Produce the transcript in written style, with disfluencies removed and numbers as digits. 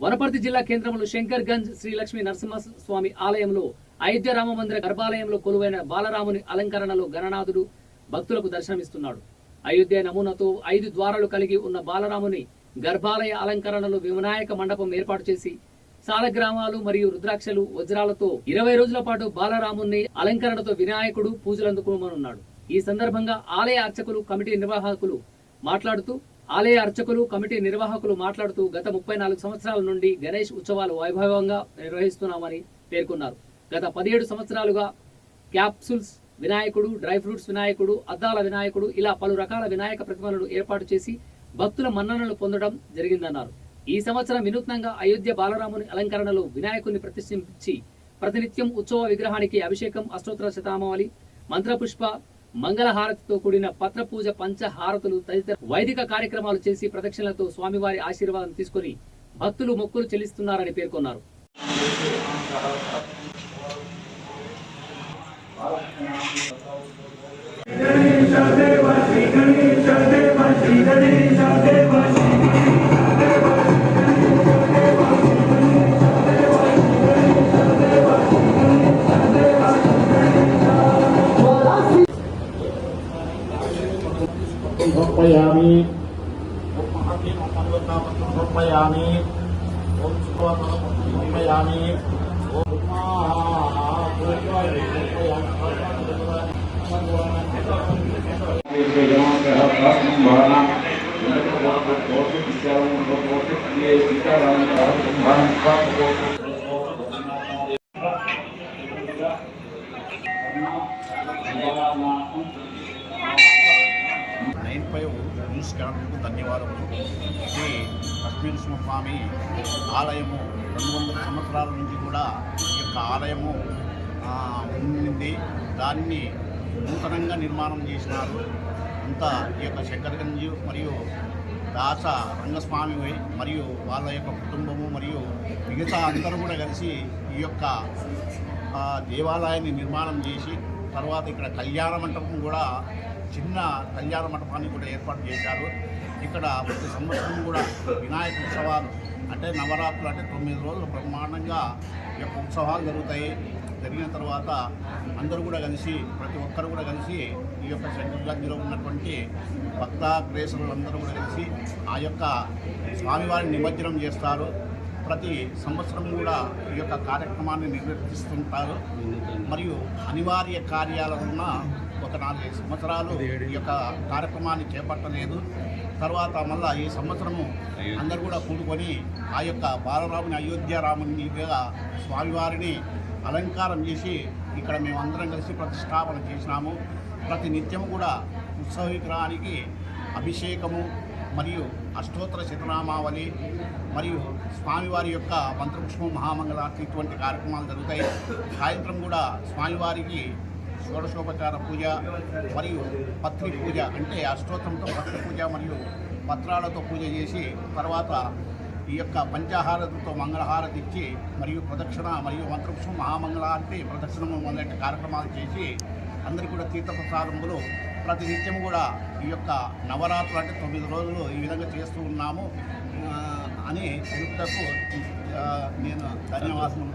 వనపర్తి జిల్లా కేంద్రంలో శంకర్ గంజ్ శ్రీ లక్ష్మీ నరసింహస్వామి ఆలయంలో అయోధ్య రామ మందిర గర్భాలయంలో కొలువైన బాలరాముని అలంకరణలో గణనాథుడు భక్తులకు దర్శనమిస్తున్నాడు. అయోధ్య నమూనాతో 5 ద్వారాలు కలిగి ఉన్న బాలరాముని గర్భాలయ అలంకరణలో వినాయక మండపం ఏర్పాటు చేసి సాలగ్రామాలు మరియు రుద్రాక్షలు వజ్రాలతో 20 రోజుల పాటు బాలరాముని అలంకరణతో వినాయకుడు పూజలందుకోమనున్నాడు. ఈ సందర్భంగా ఆలయ అర్చకులు కమిటీ నిర్వాహకులు మాట్లాడుతూ గత 34 సంవత్సరాల నుండి గణేష్ ఉత్సవాలు వైభవంగా నిర్వహిస్తున్నామని పేర్కొన్నారు. గత 17 సంవత్సరాలుగా క్యాప్సూల్స్ వినాయకుడు, డ్రై ఫ్రూట్స్ వినాయకుడు, అద్దాల వినాయకుడు ఇలా పలు రకాల వినాయక ప్రతిమలను ఏర్పాటు చేసి భక్తుల మన్ననలు పొందడం జరిగిందన్నారు. ఈ సంవత్సరం వినూత్నంగా అయోధ్య బాలరాముని అలంకరణలో వినాయకుడిని ప్రతిష్ఠించి ప్రతినిత్యం ఉత్సవ విగ్రహానికి అభిషేకం, అష్టోత్తర శతనామావళి, మంత్రపుష్ప, మంగళహారతితో కూడిన పత్ర పూజ, పంచహారతులు తదితర వైదిక కార్యక్రమాలు చేసి ప్రదక్షిణలతో స్వామివారి ఆశీర్వాదం తీసుకుని భక్తులు మొక్కులు చెల్లిస్తున్నారని పేర్కొన్నారు. సమర్పయామి సమర్పయామి ఓం సమర్పయామి న్యూస్ ఛానల్కు ధన్యవాదములు. ఇది లక్ష్మీనరసింహస్వామి ఆలయము 200 సంవత్సరాల నుంచి కూడా ఈ యొక్క ఆలయము ఉండింది. దాన్ని నూతనంగా నిర్మాణం చేసినారు. అంతా ఈ యొక్క శంకరగంజ్ మరియు దాస రంగస్వామి మరియు వాళ్ళ యొక్క కుటుంబము మరియు మిగతా అందరూ కూడా కలిసి ఈ యొక్క దేవాలయాన్ని నిర్మాణం చేసి తర్వాత ఇక్కడ కళ్యాణ మంటపం కూడా చిన్న కళ్యాణ మండపాన్ని కూడా ఏర్పాటు చేశారు. ఇక్కడ ప్రతి సంవత్సరం కూడా వినాయక ఉత్సవాలు అంటే నవరాత్రులు అంటే 9 రోజులు బ్రహ్మాండంగా ఈ యొక్క ఉత్సవాలు జరుగుతాయి. జరిగిన తర్వాత అందరూ కూడా కలిసి ప్రతి ఒక్కరు కూడా కలిసి ఈ యొక్క శంకరగంజ్లో ఉన్నటువంటి భక్త క్రేసులందరూ కూడా కలిసి ఆ యొక్క స్వామివారిని నిమజ్జనం చేస్తారు. ప్రతి సంవత్సరం కూడా ఈ యొక్క కార్యక్రమాన్ని నిర్వర్తిస్తుంటారు. మరియు అనివార్య కార్యాల వలన ఒక 4-5 సంవత్సరాలు ఈ యొక్క కార్యక్రమాన్ని చేపట్టలేదు. తర్వాత మళ్ళీ ఈ సంవత్సరము అందరూ కూడా కూడుకొని ఆ యొక్క బాలరాముని అయోధ్య రామునిగా స్వామివారిని అలంకారం చేసి ఇక్కడ మేమందరం కలిసి ప్రతిష్టాపన చేసినాము. ప్రతి నిత్యము కూడా ఉత్సవ విగ్రహానికి అభిషేకము మరియు అష్టోత్తర శతనామావళి మరియు స్వామివారి యొక్క మంత్రపుష్పం, మహామంగళారతి ఇటువంటి కార్యక్రమాలు జరుగుతాయి. సాయంత్రం కూడా స్వామివారికి షోడశోపచార పూజ మరియు పత్రి పూజ అంటే అష్టోత్తరంతో పత్రి పూజ మరియు పత్రాలతో పూజ చేసి తర్వాత ఈ యొక్క పంచాహారతితో మంగళహారతి ఇచ్చి మరియు ప్రదక్షిణ మరియు మంత్రపుష్పం, మహామంగళారతి ప్రదక్షిణము మొదలైన కార్యక్రమాలు చేసి అందరికీ కూడా తీర్థప్రసాదములు ప్రతి నిత్యం కూడా ఈ యొక్క నవరాత్రులు అంటే 9 రోజులు ఈ విధంగా చేస్తూ ఉన్నాము అని తెలుపుటకు నేను ధన్యవాదములు